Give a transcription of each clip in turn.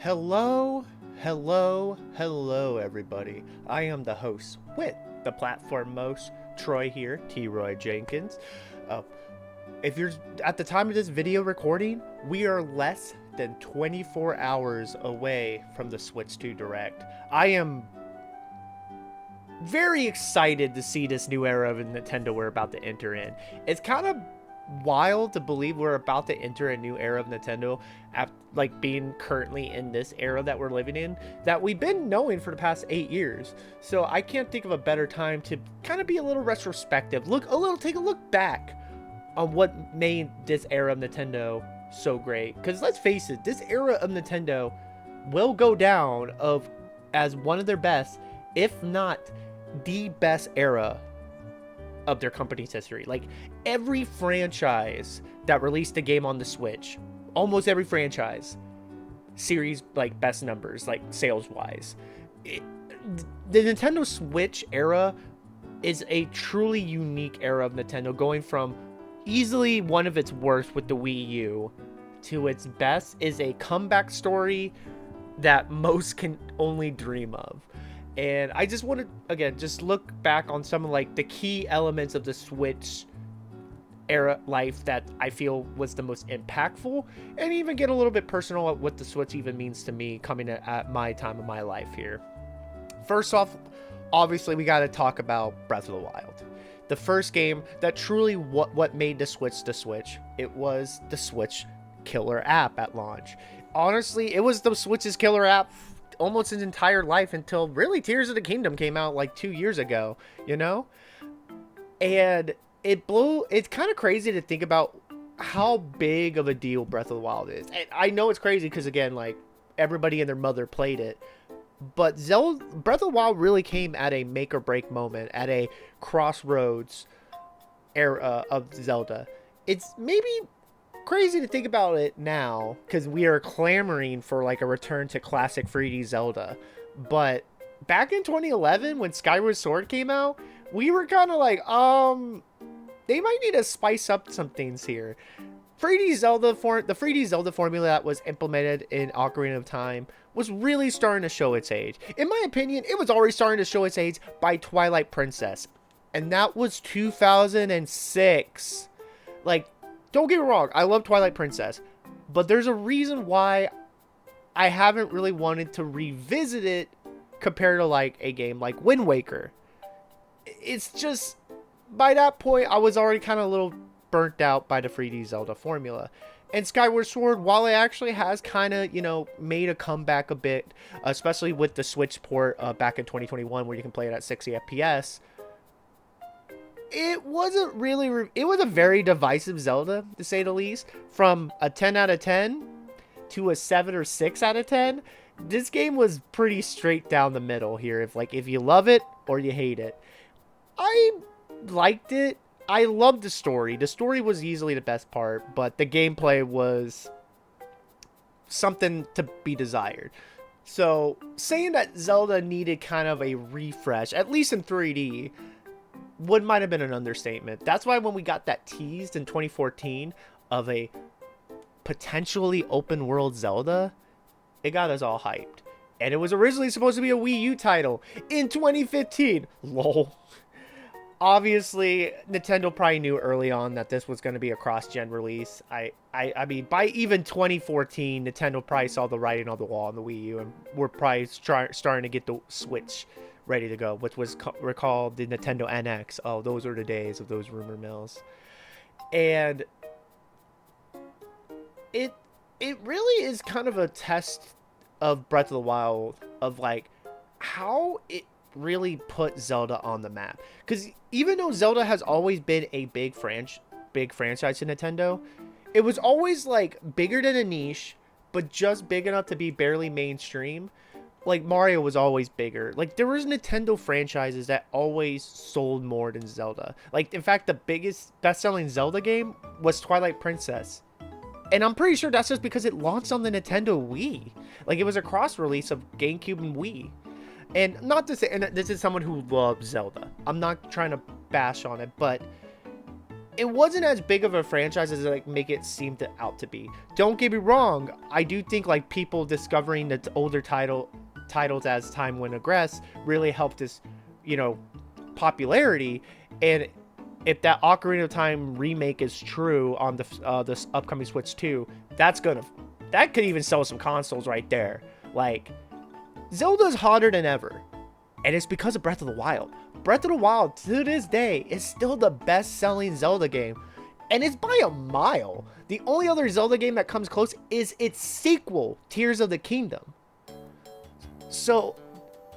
Hello, hello, everybody. I am the host with the platform most, Troy here, T. Roy Jenkins. Uh, if you're at the time of this video recording, we are less than 24 hours away from the Switch 2 Direct. I am very excited to see this new era of Nintendo we're about to enter in. It's kind of wild to believe we're about to enter a new era of Nintendo, like being currently in this era that we're living in, that we've been knowing for the past 8 years. So I can't think of a better time to kind of be a little retrospective, take a look back on what made this era of Nintendo so great. Because let's face it, this era of Nintendo will go down of as one of their best, if not the best era of their company's history. Like every franchise that released a game on the Switch, almost every franchise, series like best numbers, like sales wise. The Nintendo Switch era is a truly unique era of Nintendo, going from easily one of its worst with the Wii U to its best is a comeback story that most can only dream of. And I just want to, again, just look back on some of like the key elements of the Switch era life that I feel was the most impactful, and even get a little bit personal at what the Switch even means to me coming at my time of my life here. First off, obviously we got to talk about Breath of the Wild. The first game that truly what made the Switch, it was the Switch killer app at launch. Honestly, it was the Switch's killer app almost his entire life until really Tears of the Kingdom came out like 2 years ago, you know? And it's kind of crazy to think about how big of a deal Breath of the Wild is. And I know it's crazy because, again, like, everybody and their mother played it. But Breath of the Wild really came at a make or break moment, at a crossroads era of Zelda. It's maybe crazy to think about it now because we are clamoring for like a return to classic 3D Zelda. But back in 2011 when Skyward Sword came out, we were kind of like, they might need to spice up some things here. The 3D Zelda formula that was implemented in Ocarina of Time was really starting to show its age. In my opinion, it was already starting to show its age by Twilight Princess. And that was 2006. Like, don't get me wrong, I love Twilight Princess, but there's a reason why I haven't really wanted to revisit it compared to like a game like Wind Waker. It's just, by that point, I was already kind of a little burnt out by the 3D Zelda formula. And Skyward Sword, while it actually has kind of, made a comeback a bit, especially with the Switch port back in 2021 where you can play it at 60 FPS, it wasn't really, it was a very divisive Zelda, to say the least. From a 10 out of 10 to a 7 or 6 out of 10, this game was pretty straight down the middle here. If you love it or you hate it. I liked it. I loved the story. The story was easily the best part, but the gameplay was something to be desired. So, saying that Zelda needed kind of a refresh, at least in 3D, might have been an understatement. That's why when we got that teased in 2014 of a potentially open world Zelda, it got us all hyped. And it was originally supposed to be a Wii U title in 2015. Lol. Obviously, Nintendo probably knew early on that this was going to be a cross-gen release. I mean, by even 2014, Nintendo probably saw the writing on the wall on the Wii U, and we're probably starting to get the Switch ready to go, which was recalled the Nintendo NX. Oh, those were the days of those rumor mills. And it really is kind of a test of Breath of the Wild, of like how it really put Zelda on the map. Because even though Zelda has always been a big franchise to Nintendo, it was always like bigger than a niche, but just big enough to be barely mainstream. Like Mario was always bigger. Like there was Nintendo franchises that always sold more than Zelda. Like in fact, the biggest best-selling Zelda game was Twilight Princess. And I'm pretty sure that's just because it launched on the Nintendo Wii. Like it was a cross release of GameCube and Wii. And not to say, and this is someone who loves Zelda. I'm not trying to bash on it, but it wasn't as big of a franchise as like make it seem out to be. Don't get me wrong, I do think like people discovering the older titles as time went aggress really helped this, you know, popularity. And if that Ocarina of Time remake is true on this upcoming Switch 2, that could even sell some consoles right there. Like, Zelda's hotter than ever, and it's because of Breath of the Wild. Breath of the Wild, to this day, is still the best-selling Zelda game, and it's by a mile. The only other Zelda game that comes close is its sequel, Tears of the Kingdom. So,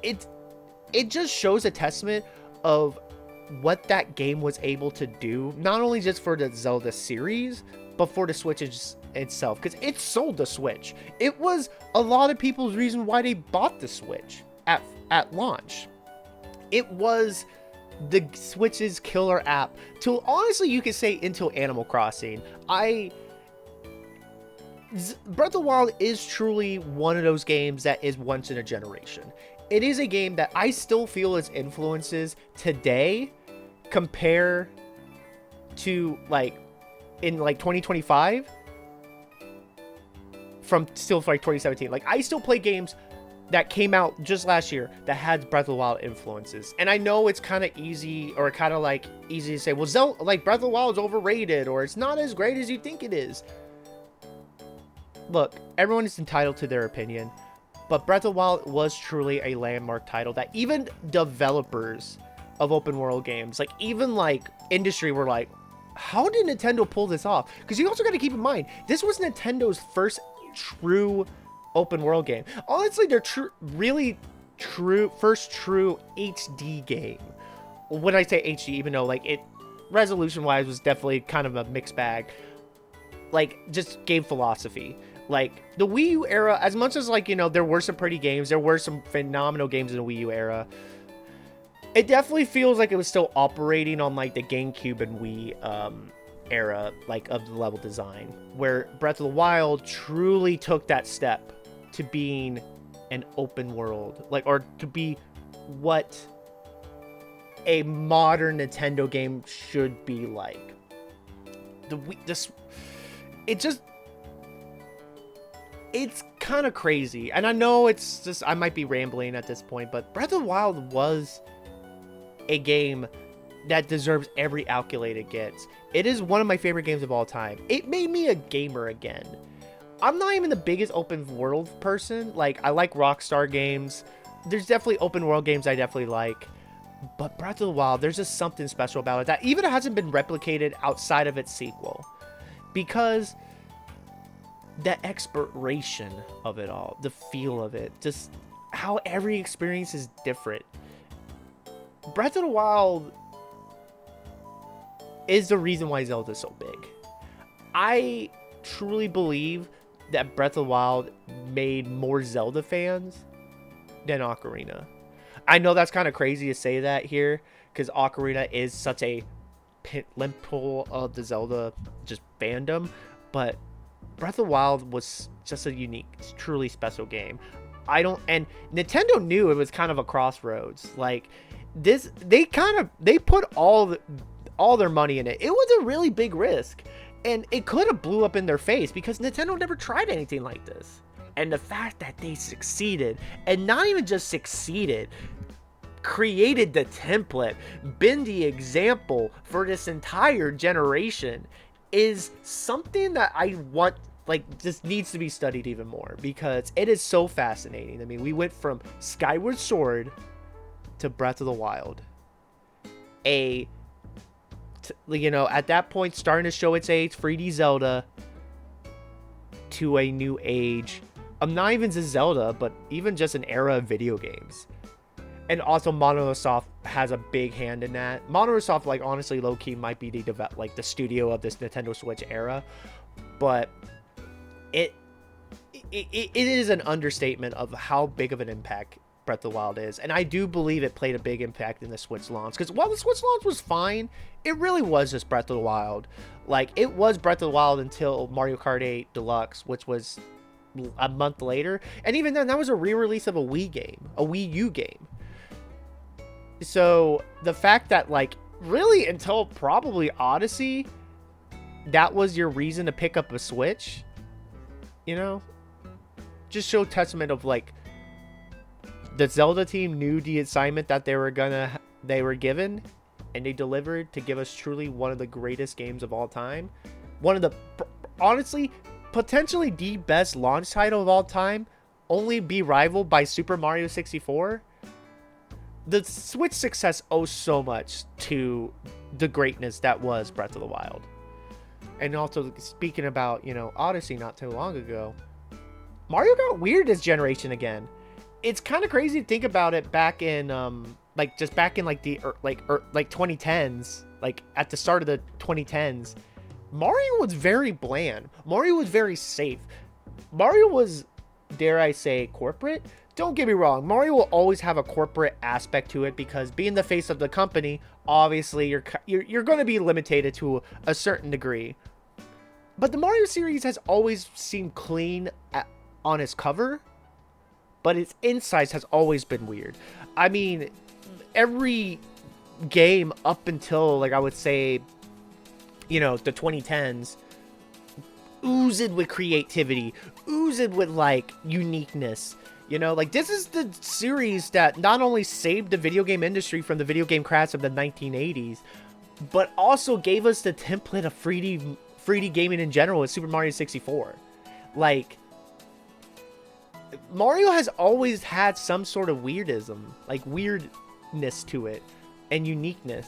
it just shows a testament of what that game was able to do, not only just for the Zelda series, but for the Switch itself, because it sold the Switch. It was a lot of people's reason why they bought the Switch at launch. It was the Switch's killer app till, honestly, you could say until Animal Crossing. Breath of the Wild is truly one of those games that is once in a generation. It is a game that I still feel its influences today compare to like in like 2025 from still like 2017. Like, I still play games that came out just last year that had Breath of the Wild influences. And I know it's kind of easy, or kind of like easy to say, well, like Breath of the Wild is overrated, or it's not as great as you think it is. Look, everyone is entitled to their opinion, but Breath of the Wild was truly a landmark title that even developers of open world games, like even like industry, were like, how did Nintendo pull this off? Because you also got to keep in mind, this was Nintendo's first true open world game. Honestly, their first true HD game. When I say HD, even though like it resolution wise was definitely kind of a mixed bag, like just game philosophy. Like the Wii U era, as much as like, you know, there were some pretty games, there were some phenomenal games in the Wii U era, it definitely feels like it was still operating on like the GameCube and Wii era, like of the level design, where Breath of the Wild truly took that step to being an open world, like, or to be what a modern Nintendo game should be like. It's kind of crazy, and I know it's just, I might be rambling at this point, but Breath of the Wild was a game that deserves every accolade it gets. It is one of my favorite games of all time. It made me a gamer again. I'm not even the biggest open world person. Like, I like Rockstar games. There's definitely open world games I definitely like. But Breath of the Wild, there's just something special about it that even hasn't been replicated outside of its sequel. Because the exploration of it all, the feel of it, just how every experience is different. Breath of the Wild is the reason why Zelda is so big. I truly believe that Breath of the Wild made more Zelda fans than Ocarina. I know that's kind of crazy to say that here, because Ocarina is such a pinnacle of the Zelda just fandom, but Breath of the Wild was just a unique, truly special game. And Nintendo knew it was kind of a crossroads. Like this, they put all their money in it. It was a really big risk, and it could have blew up in their face because Nintendo never tried anything like this. And the fact that they succeeded, and not even just succeeded, created the template, been the example for this entire generation, is something that I want, like, just needs to be studied even more, because it is so fascinating. I mean, we went from Skyward Sword to Breath of the Wild. You know, at that point, starting to show its age, 3D Zelda, to a new age. Not even just Zelda, but even just an era of video games. And also, Monolith Soft has a big hand in that. Monolith Soft, like, honestly, low-key might be the studio of this Nintendo Switch era. But it is an understatement of how big of an impact Breath of the Wild is. And I do believe it played a big impact in the Switch launch. Because while the Switch launch was fine, it really was just Breath of the Wild. Like, it was Breath of the Wild until Mario Kart 8 Deluxe, which was a month later. And even then, that was a re-release of a Wii game, a Wii U game. So the fact that, like, really until probably Odyssey, that was your reason to pick up a Switch. You know, just show testament of like the Zelda team knew the assignment that they were given, and they delivered to give us truly one of the greatest games of all time. One of the, honestly, potentially the best launch title of all time, only be rivaled by Super Mario 64. The Switch success owes so much to the greatness that was Breath of the Wild. And also, speaking about, Odyssey not too long ago, Mario got weird this generation again. It's kind of crazy to think about it back in, back in, the 2010s, at the start of the 2010s. Mario was very bland. Mario was very safe. Mario was, dare I say, corporate. Don't get me wrong, Mario will always have a corporate aspect to it because being the face of the company, obviously you're going to be limited to a certain degree. But the Mario series has always seemed clean on its cover, but its insides has always been weird. I mean, every game up until, I would say, the 2010s, oozed with creativity, oozed with, uniqueness. This is the series that not only saved the video game industry from the video game crash of the 1980s, but also gave us the template of 3D gaming in general with Super Mario 64. Mario has always had some sort of weirdness to it, and uniqueness.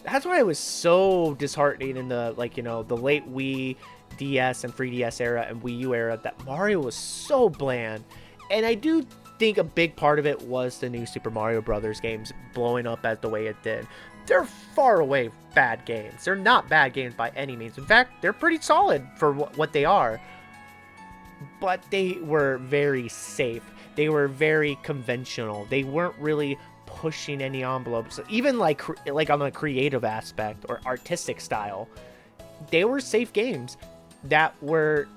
That's why it was so disheartening in the, the late Wii, DS, and 3DS era and Wii U era that Mario was so bland. And I do think a big part of it was the new Super Mario Brothers games blowing up as the way it did. They're far away bad games. They're not bad games by any means. In fact, they're pretty solid for what they are. But they were very safe. They were very conventional. They weren't really pushing any envelopes. Even like on the creative aspect or artistic style, they were safe games that were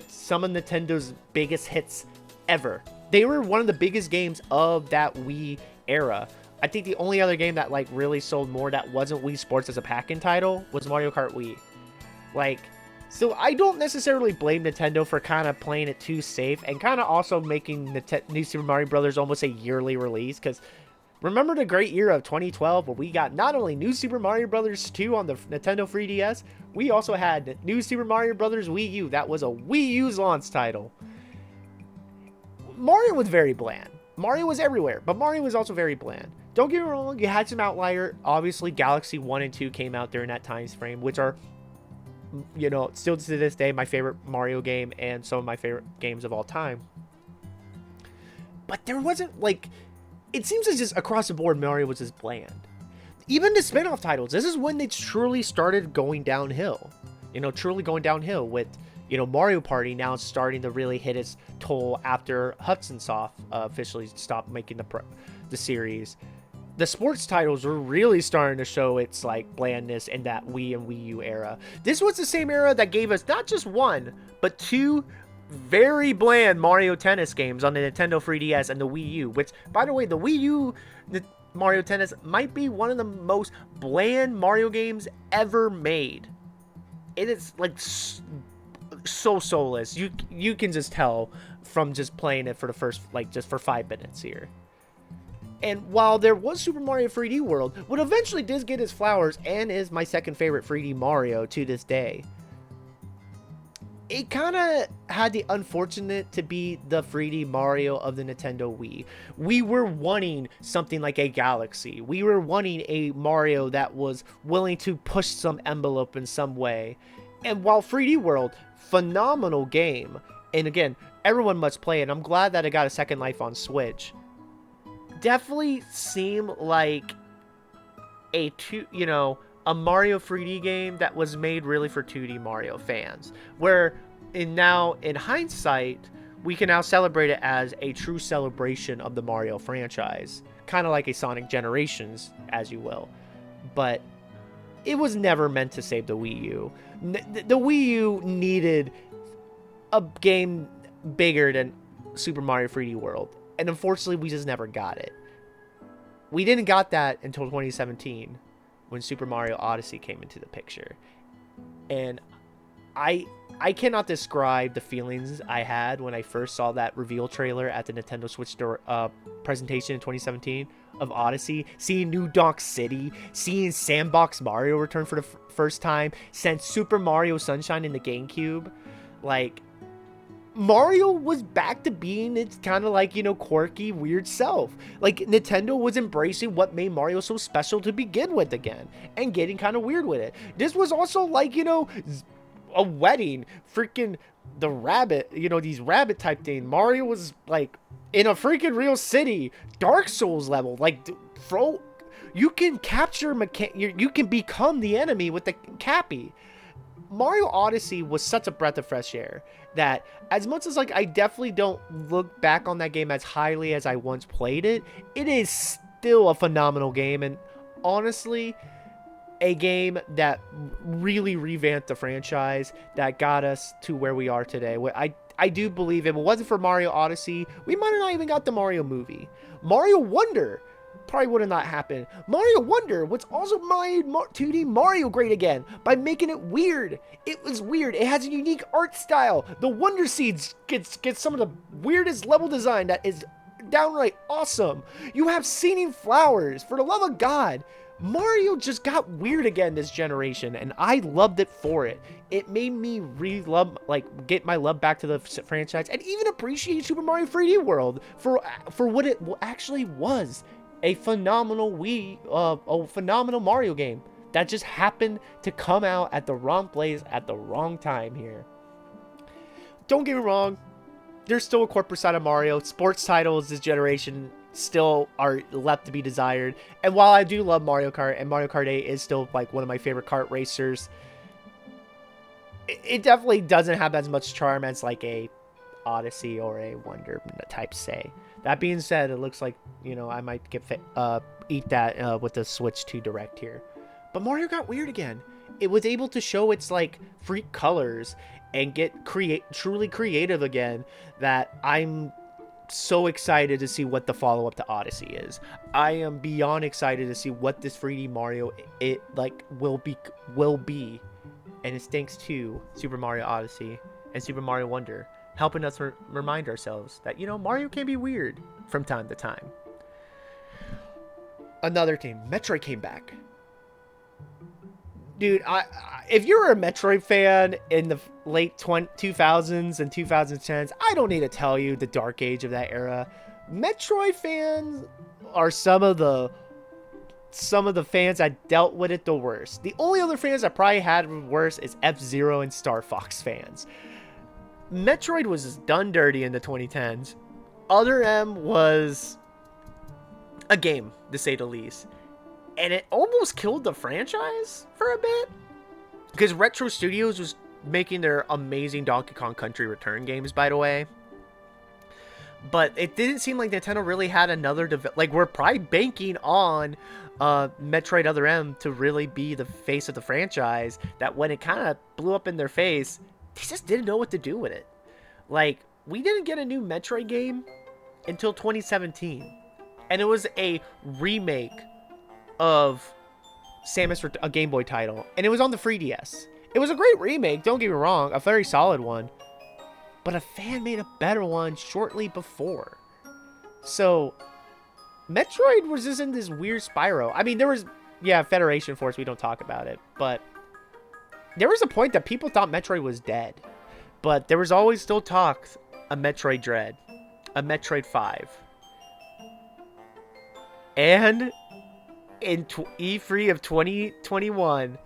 some of Nintendo's biggest hits ever. They were one of the biggest games of that Wii era. I think the only other game that really sold more that wasn't Wii Sports as a pack-in title was Mario Kart Wii. So I don't necessarily blame Nintendo for kind of playing it too safe and kind of also making the new Super Mario Brothers almost a yearly release, because remember the great year of 2012 where we got not only new Super Mario Brothers 2 on the Nintendo 3DS, we also had new Super Mario Brothers Wii U. That was a Wii U's launch title. Mario was very bland. Mario was everywhere, but Mario was also very bland. Don't get me wrong, you had some outlier. Obviously, Galaxy 1 and 2 came out during that time frame, which are, still to this day, my favorite Mario game and some of my favorite games of all time. But there wasn't, it seems as just across the board, Mario was just bland. Even the spin-off titles, this is when they truly started going downhill. Truly going downhill with, Mario Party now starting to really hit its toll after Hudson Soft officially stopped making the series. The sports titles were really starting to show its blandness in that Wii and Wii U era. This was the same era that gave us not just one, but two very bland Mario Tennis games on the Nintendo 3DS and the Wii U, which, by the way, the Wii U Mario Tennis might be one of the most bland Mario games ever made. It is so soulless. You can just tell from just playing it for the first just for 5 minutes here. And while there was Super Mario 3D World, what eventually did get its flowers and is my second favorite 3D Mario to this day, it kind of had the unfortunate to be the 3D Mario of the Nintendo Wii. We were wanting something like a Galaxy. We were wanting a Mario that was willing to push some envelope in some way. And while 3D World, phenomenal game, and again, everyone must play it. I'm glad that it got a second life on Switch. Definitely seemed like a Mario 3D game that was made really for 2D Mario fans. Where in hindsight, we can now celebrate it as a true celebration of the Mario franchise. Kind of like a Sonic Generations, as you will. But it was never meant to save the Wii U. The Wii U needed a game bigger than Super Mario 3D World. And unfortunately, we just never got it. We didn't got that until 2017. when Super Mario Odyssey came into the picture. And I cannot describe the feelings I had when I first saw that reveal trailer at the Nintendo Switch presentation in 2017 of Odyssey, seeing New Donk City, seeing Sandbox Mario return for the first time since Super Mario Sunshine in the GameCube. Like, Mario was back to being its kind of like, you know, quirky, weird self. Like, Nintendo was embracing what made Mario so special to begin with again and getting kind of weird with it. This was also like, you know, a wedding, freaking the rabbit, you know, these rabbit type thing. Mario was like in a freaking real city, Dark Souls level. Like, you can capture you can become the enemy with the Cappy. Mario Odyssey was such a breath of fresh air that, as much as like I definitely don't look back on that game as highly as I once played it, it is still a phenomenal game, and honestly, a game that really revamped the franchise, that got us to where we are today. I do believe if it wasn't for Mario Odyssey, we might have not even got the Mario movie. Mario Wonder probably would have not happened. Mario Wonder was also made 2D Mario great again by making it weird. It was weird. It has a unique art style. The Wonder Seeds gets some of the weirdest level design that is downright awesome. You have singing flowers. For the love of God, Mario just got weird again this generation, and I loved it for it. It made me re-love, like, get my love back to the franchise, and even appreciate Super Mario 3D World for what it actually was. A phenomenal phenomenal Mario game that just happened to come out at the wrong place at the wrong time here. Don't get me wrong, there's still a corporate side of Mario. Sports titles this generation still are left to be desired. And while I do love Mario Kart, and Mario Kart 8 is still like one of my favorite kart racers, it definitely doesn't have as much charm as like a Odyssey or a Wonder type say. That being said, it looks like, you know, I might eat that with the Switch 2 Direct here. But Mario got weird again. It was able to show its like freak colors and get truly creative again, that I'm so excited to see what the follow-up to Odyssey is. I am beyond excited to see what this 3D Mario will be, and it's thanks to Super Mario Odyssey and Super Mario Wonder helping us remind ourselves that, you know, Mario can be weird from time to time. Another team, Metroid came back. Dude, if you're a Metroid fan in the late 2000s and 2010s, I don't need to tell you the dark age of that era. Metroid fans are some of the fans that dealt with it the worst. The only other fans that probably had it worse is F-Zero and Star Fox fans. Metroid was just done dirty in the 2010s. Other M was a game, to say the least. And it almost killed the franchise for a bit, because Retro Studios was making their amazing Donkey Kong Country Return games, by the way. But it didn't seem like Nintendo really had another we're probably banking on Metroid Other M to really be the face of the franchise, that when it kind of blew up in their face, they just didn't know what to do with it. Like, we didn't get a new Metroid game until 2017, and it was a remake of Samus, a Game Boy title, and it was on the 3DS. It was a great remake, don't get me wrong, a very solid one, but a fan made a better one shortly before. So Metroid was just in this weird spiral. I mean, there was, Federation Force, we don't talk about it, but there was a point that people thought Metroid was dead, but there was always still talks a Metroid Dread, a Metroid 5, and in E3 of 2021,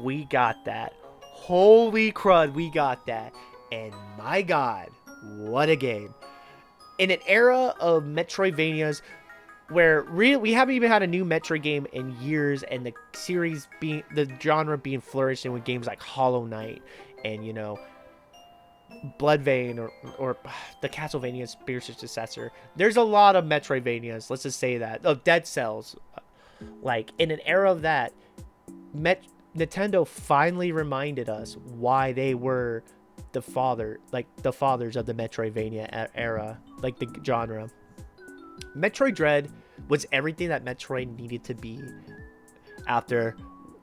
we got that. Holy crud, we got that. And my god, what a game. In an era of Metroidvanias where we haven't even had a new Metroid game in years, and the genre being flourishing with games like Hollow Knight and, you know, Bloodvein or the Castlevania spiritual successor. There's a lot of Metroidvanias, let's just say that. Of Dead Cells. Like, in an era of that, Nintendo finally reminded us why they were the fathers of the Metroidvania era, like the genre. Metroid Dread was everything that Metroid needed to be. after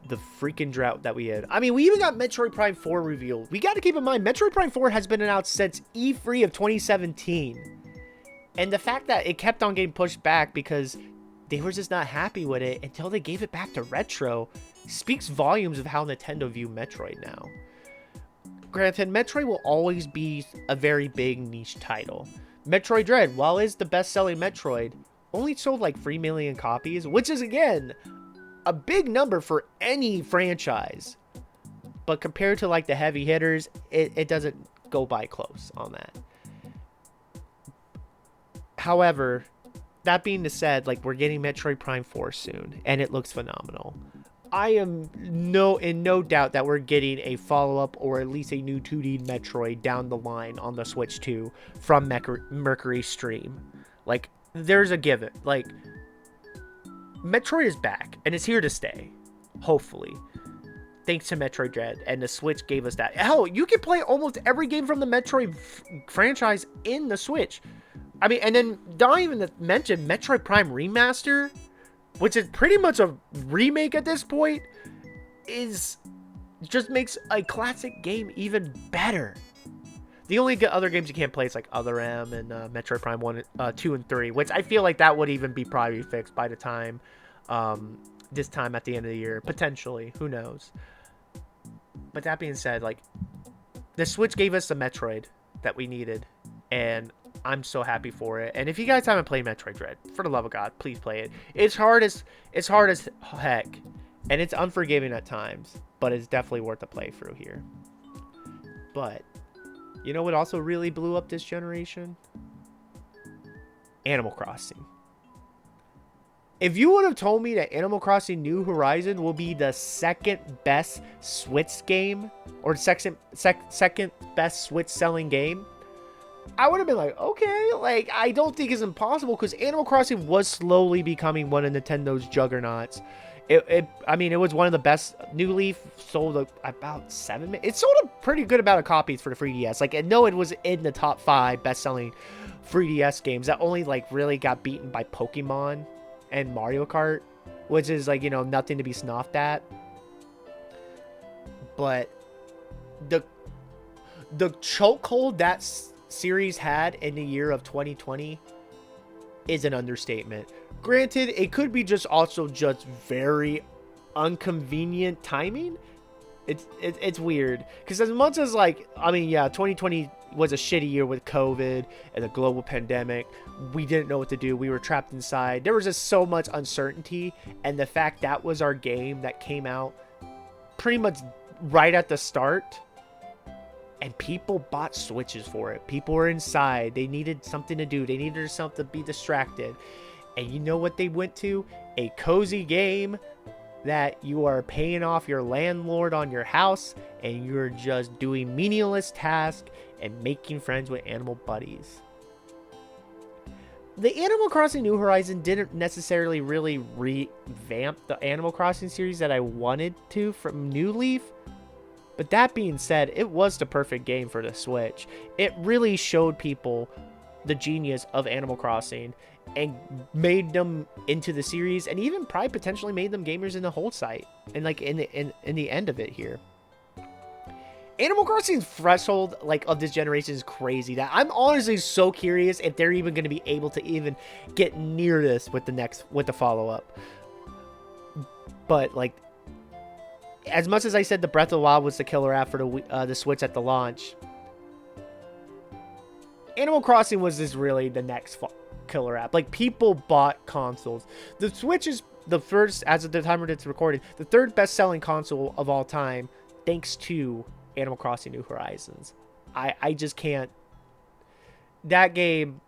the freaking drought that we had. I mean, we even got Metroid Prime 4 revealed. We got to keep in mind, Metroid Prime 4 has been out since E3 of 2017. And the fact that it kept on getting pushed back because they were just not happy with it until they gave it back to Retro speaks volumes of how Nintendo view Metroid now. Granted, Metroid will always be a very big niche title. Metroid Dread, while is the best-selling Metroid, only sold like 3 million copies, which is, again, a big number for any franchise. But compared to like the heavy hitters, it doesn't go by close on that. However, that being said, like, we're getting Metroid Prime 4 soon, and it looks phenomenal. I am in no doubt that we're getting a follow-up or at least a new 2D Metroid down the line on the Switch 2 from Mercury Stream. Like, there's a given. Like, Metroid is back, and it's here to stay. Hopefully. Thanks to Metroid Dread, and the Switch gave us that. Hell, you can play almost every game from the Metroid franchise in the Switch. I mean, and then not even to mention Metroid Prime Remaster, which is pretty much a remake at this point, just makes a classic game even better. The only other games you can't play is like Other M and Metroid Prime 1, 2, and 3, which I feel like that would even be probably fixed by the time, this time at the end of the year, potentially. Who knows? But that being said, like, the Switch gave us the Metroid that we needed, and I'm so happy for it. And if you guys haven't played Metroid Dread, for the love of God, please play it. It's hard as heck, and it's unforgiving at times, but it's definitely worth a playthrough here. But you know what also really blew up this generation? Animal Crossing. If you would have told me that Animal Crossing New Horizon will be the second best Switch game, or second best Switch selling game, I would have been like, okay, like, I don't think it's impossible, because Animal Crossing was slowly becoming one of Nintendo's juggernauts. I mean, it was one of the best. New Leaf sold about 7 million. It sold a pretty good amount of copies for the 3DS. Like, I know it was in the top 5 best-selling 3DS games that only, like, really got beaten by Pokemon and Mario Kart, which is, like, you know, nothing to be scoffed at. But the chokehold that series had in the year of 2020 is an understatement. Granted, it could be just very inconvenient timing. It's weird, because as much as, like, I mean, yeah, 2020 was a shitty year with COVID and the global pandemic. We didn't know what to do. We were trapped inside. There was just so much uncertainty, and the fact that was our game that came out pretty much right at the start, and people bought Switches for it. People were inside. They needed something to do. They needed something to be distracted. And you know what they went to? A cozy game that you are paying off your landlord on your house, and you're just doing meaningless tasks and making friends with animal buddies. The Animal Crossing New Horizon didn't necessarily really revamp the Animal Crossing series that I wanted to from New Leaf. But that being said, it was the perfect game for the Switch. It really showed people the genius of Animal Crossing and made them into the series, and even probably potentially made them gamers in the whole site, and like in the end of it here. Animal Crossing's threshold, like, of this generation is crazy. That I'm honestly so curious if they're even going to be able to even get near this with the follow-up. But, like, as much as I said the Breath of the Wild was the killer app for the Switch at the launch, Animal Crossing was really the next killer app. Like, people bought consoles. The Switch is the first, as of the time it's recorded, the third best-selling console of all time, thanks to Animal Crossing New Horizons. I just can't. That game,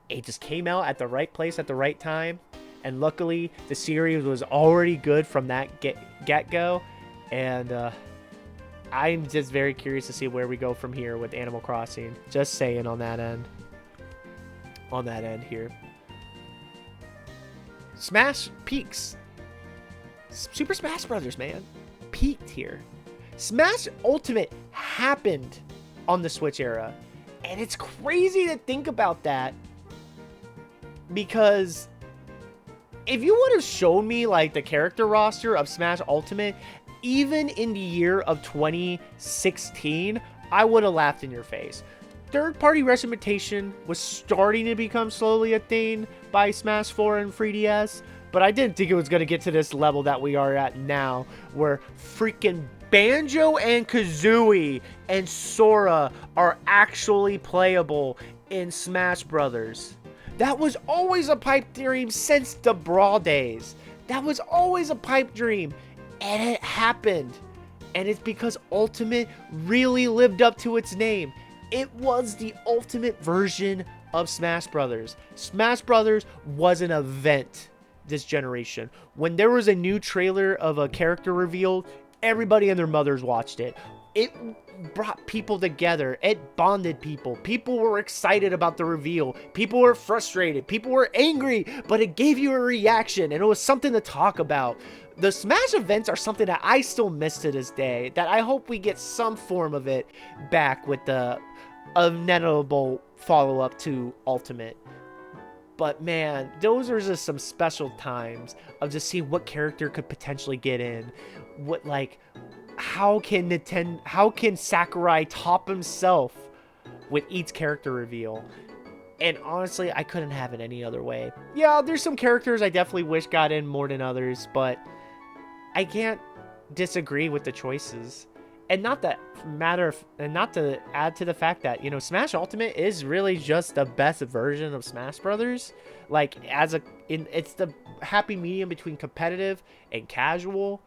it just came out at the right place at the right time, and luckily the series was already good from that get-go, and I'm just very curious to see where we go from here with Animal Crossing. Just saying on that end. On that end here. Smash peaks. Super Smash Brothers, man. Peaked here. Smash Ultimate happened on the Switch era. And it's crazy to think about that, because if you would have shown me like the character roster of Smash Ultimate, even in the year of 2016, I would have laughed in your face. Third-party representation was starting to become slowly a thing by Smash 4 and 3DS, but I didn't think it was going to get to this level that we are at now, where freaking Banjo and Kazooie and Sora are actually playable in Smash Brothers. That was always a pipe dream since the Brawl days. That was always a pipe dream, and it happened. And it's because Ultimate really lived up to its name. It was the ultimate version of Smash Brothers. Smash Brothers was an event this generation. When there was a new trailer of a character reveal, everybody and their mothers watched it. It brought people together. It bonded people. People were excited about the reveal. People were frustrated. People were angry, but it gave you a reaction, and it was something to talk about. The Smash events are something that I still miss to this day, that I hope we get some form of it back with the inevitable follow-up to Ultimate. But man, those are just some special times of just seeing what character could potentially get in. What, like, how can Sakurai top himself with each character reveal? And honestly, I couldn't have it any other way. Yeah, there's some characters I definitely wish got in more than others, but I can't disagree with the choices. And not to add to the fact that, you know, Smash Ultimate is really just the best version of Smash Brothers. Like, it's the happy medium between competitive and casual.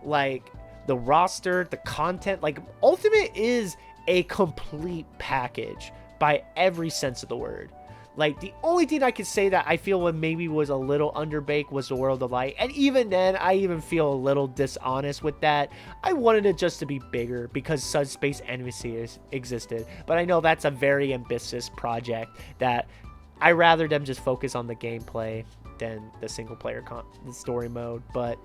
Like, the roster, the content, like, Ultimate is a complete package by every sense of the word. Like, the only thing I could say that I feel maybe was a little underbaked was the World of Light. And even then, I even feel a little dishonest with that. I wanted it just to be bigger because Subspace Embassy existed. But I know that's a very ambitious project that I rather them just focus on the gameplay than the single player story mode. But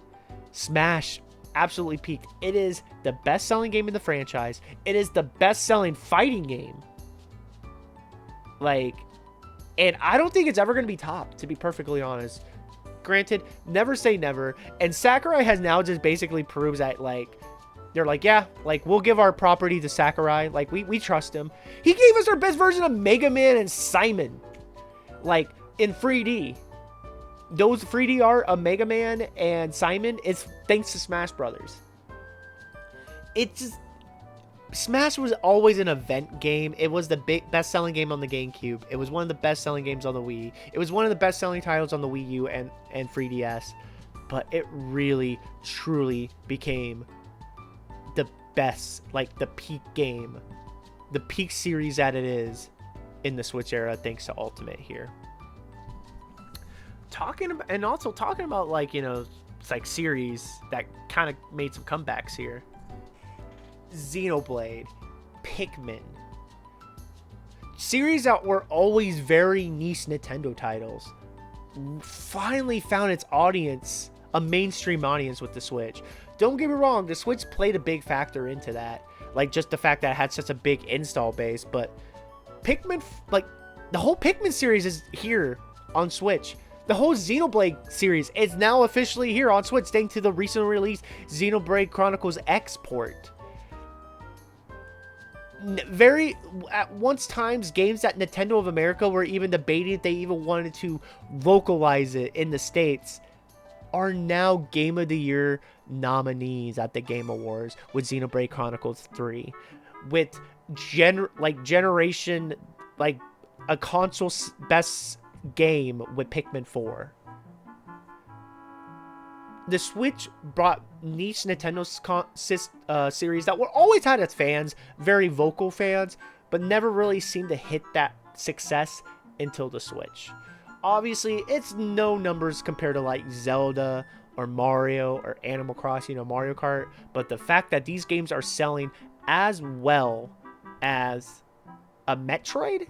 Smash absolutely peaked. It is the best selling game in the franchise. It is the best selling fighting game. Like, and I don't think it's ever going to be topped, to be perfectly honest. Granted, never say never. And Sakurai has now just basically proves that, like, they're like, yeah, like, we'll give our property to Sakurai. Like, we trust him. He gave us our best version of Mega Man and Simon. Like, in 3D. Those 3D art of Mega Man and Simon is thanks to Smash Brothers. It's just... Smash was always an event game. It was the best-selling game on the GameCube. It was one of the best-selling games on the Wii. It was one of the best-selling titles on the Wii U and 3DS. But it really, truly became the best, like, the peak game. The peak series that it is in the Switch era, thanks to Ultimate here. Talking about, like, you know, it's like series that kind of made some comebacks here. Xenoblade, Pikmin, series that were always very niche Nintendo titles, finally found its audience, a mainstream audience with the Switch. Don't get me wrong, the Switch played a big factor into that, like just the fact that it had such a big install base, but Pikmin, like the whole Pikmin series is here on Switch. The whole Xenoblade series is now officially here on Switch thanks to the recently released Xenoblade Chronicles X port. At once times, games that Nintendo of America were even debating if they even wanted to localize it in the States are now Game of the Year nominees at the Game Awards with Xenoblade Chronicles 3. With generation, like a console best game with Pikmin 4. The Switch brought niche Nintendo series that were always had its fans, very vocal fans, but never really seemed to hit that success until the Switch. Obviously, it's no numbers compared to like Zelda or Mario or Animal Crossing or Mario Kart, but the fact that these games are selling as well as a Metroid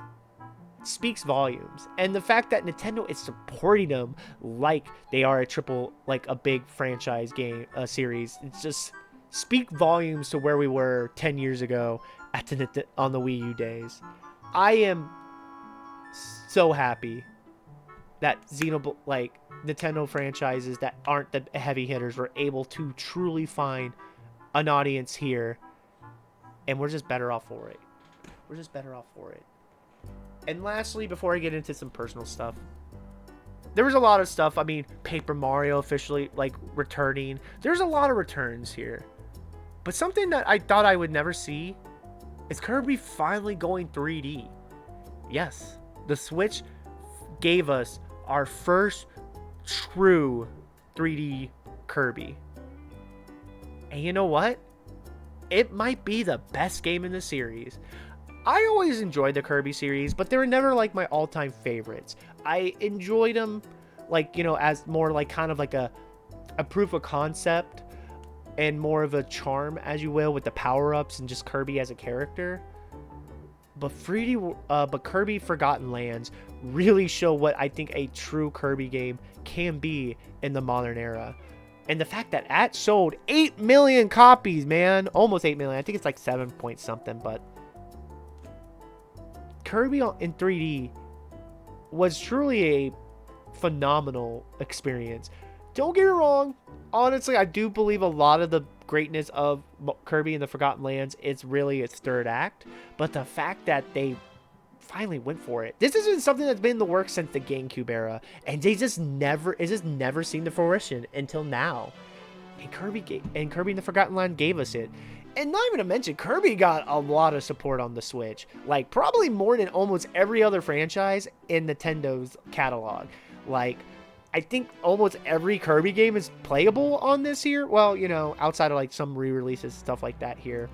speaks volumes. And the fact that Nintendo is supporting them like they are a big franchise game series, it's just speak volumes to where we were 10 years ago on the Wii U days. I am so happy that like Nintendo franchises that aren't the heavy hitters were able to truly find an audience here, and we're just better off for it. We're just better off for it. And lastly, before I get into some personal stuff, there was a lot of stuff. I mean, Paper Mario officially like returning. There's a lot of returns here. But something that I thought I would never see is Kirby finally going 3D. Yes, the Switch gave us our first true 3D Kirby. And you know what? It might be the best game in the series. I always enjoyed the Kirby series, but they were never like my all-time favorites. I enjoyed them like, you know, as more like kind of like a proof of concept and more of a charm, as you will, with the power-ups and just Kirby as a character. But Kirby Forgotten Lands really show what I think a true Kirby game can be in the modern era. And the fact that it sold 8 million copies, man. Almost 8 million. I think it's like 7 point something, but Kirby in 3D was truly a phenomenal experience. Don't get me wrong. Honestly, I do believe a lot of the greatness of Kirby and the Forgotten Lands is really its third act. But the fact that they finally went for it. This has been something that's been in the works since the GameCube era. And it's just never seen the fruition until now. And Kirby and the Forgotten Land gave us it. And not even to mention, Kirby got a lot of support on the Switch. Like, probably more than almost every other franchise in Nintendo's catalog. Like, I think almost every Kirby game is playable on this here. Well, you know, outside of, like, some re-releases, stuff like that here.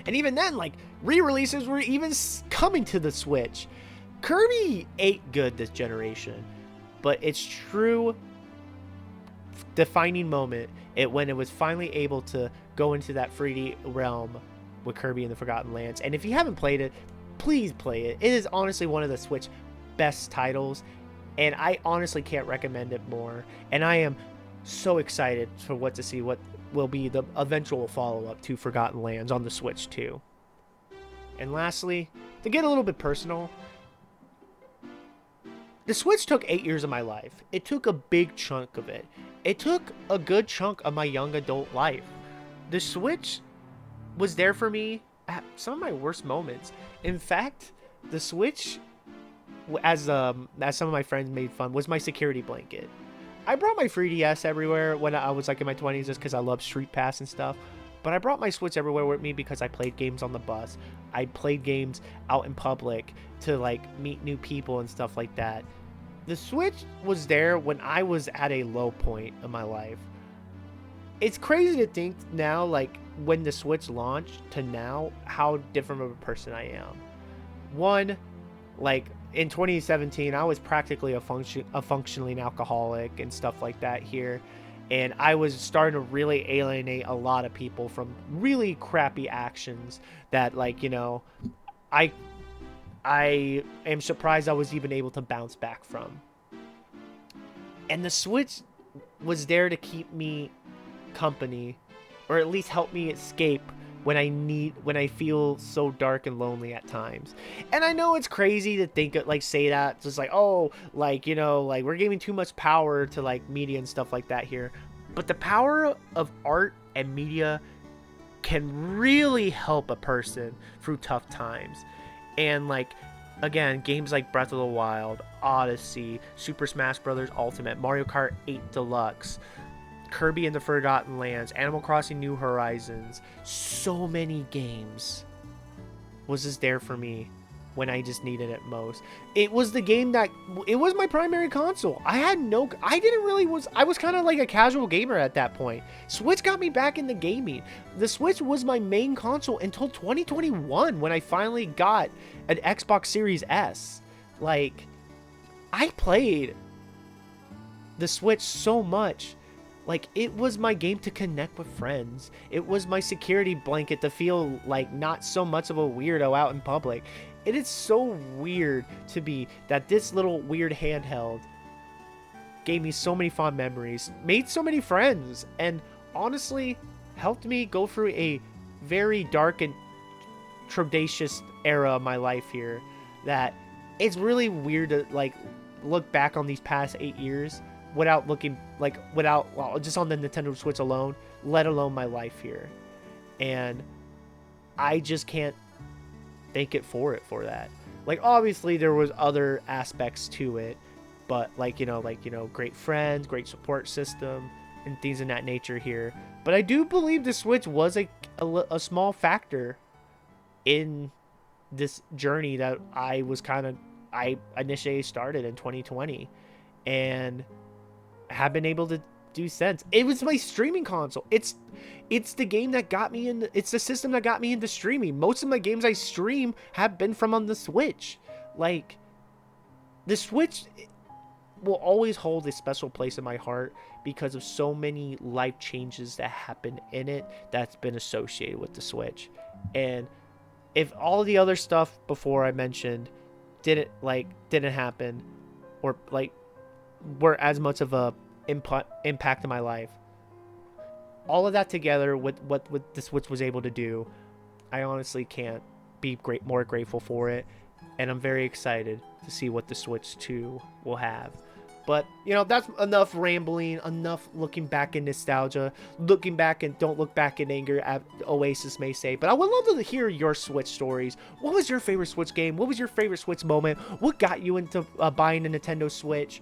And even then, like, re-releases were even coming to the Switch. Kirby ate good this generation. But its true defining moment, when it was finally able to go into that 3D realm with Kirby and the Forgotten Lands. And if you haven't played it, please play it. It is honestly one of the Switch best titles, and I honestly can't recommend it more. And I am so excited for what will be the eventual follow-up to Forgotten Lands on the Switch too. And lastly, to get a little bit personal, the Switch took 8 years of my life. It took a big chunk of it. It took a good chunk of my young adult life. The Switch was there for me at some of my worst moments. In fact, the Switch, as some of my friends made fun, was my security blanket. I brought my 3DS everywhere when I was like in my 20s just because I love Street Pass and stuff. But I brought my Switch everywhere with me because I played games on the bus. I played games out in public to like meet new people and stuff like that. The Switch was there when I was at a low point in my life. It's crazy to think now, like, when the Switch launched to now, how different of a person I am. One, like, in 2017, I was practically a functioning alcoholic and stuff like that here. And I was starting to really alienate a lot of people from really crappy actions that, like, you know, I am surprised I was even able to bounce back from. And the Switch was there to keep me company, or at least help me escape when I feel so dark and lonely at times. And I know it's crazy to think of, like, say that just like, oh, like, you know, like we're giving too much power to like media and stuff like that here. But the power of art and media can really help a person through tough times. And like, again, games like Breath of the Wild, Odyssey, Super Smash Bros. Ultimate, Mario Kart 8 Deluxe, Kirby and the Forgotten Lands, Animal Crossing New Horizons, so many games was just there for me when I just needed it most. It was the game that, it was my primary console. I was kind of like a casual gamer at that point. Switch got me back into gaming. The Switch was my main console until 2021 when I finally got an Xbox Series S. Like, I played the Switch so much. Like, it was my game to connect with friends. It was my security blanket to feel like not so much of a weirdo out in public. It is so weird to be that this little weird handheld gave me so many fond memories, made so many friends, and honestly helped me go through a very dark and trepidatious era of my life here that it's really weird to like look back on these past 8 years without looking like well, just on the Nintendo Switch alone, let alone my life here. And I just can't thank it for that. Like, obviously there was other aspects to it, but like, great friends, great support system, and things in that nature here. But I do believe the Switch was a small factor in this journey that I initially started in 2020 and have been able to do since. It was my streaming console. It's the game that got me in. It's the system that got me into streaming. Most of my games I stream have been from on the Switch. Like, the Switch will always hold a special place in my heart because of so many life changes that happened in it that's been associated with the Switch. And if all the other stuff before I mentioned didn't happen, or like were as much of a impact in my life, all of that together with what the Switch was able to do, I honestly can't be more grateful for it. And I'm very excited to see what the Switch 2 will have. But, that's enough rambling, enough looking back in nostalgia, looking back and don't look back in anger, as Oasis may say. But I would love to hear your Switch stories. What was your favorite Switch game? What was your favorite Switch moment? What got you into buying a Nintendo Switch?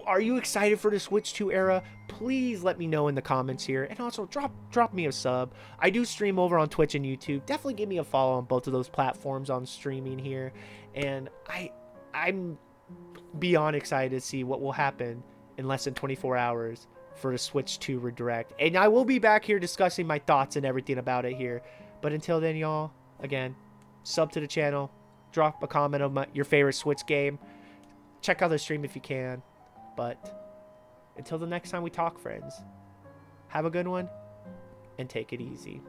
Are you excited for the Switch 2 era? Please let me know in the comments here. And also, drop me a sub. I do stream over on Twitch and YouTube. Definitely give me a follow on both of those platforms on streaming here. And I'm beyond excited to see what will happen in less than 24 hours for the Switch 2 redirect. And I will be back here discussing my thoughts and everything about it here. But until then, y'all, again, sub to the channel. Drop a comment on your favorite Switch game. Check out the stream if you can. But until the next time we talk, friends, have a good one and take it easy.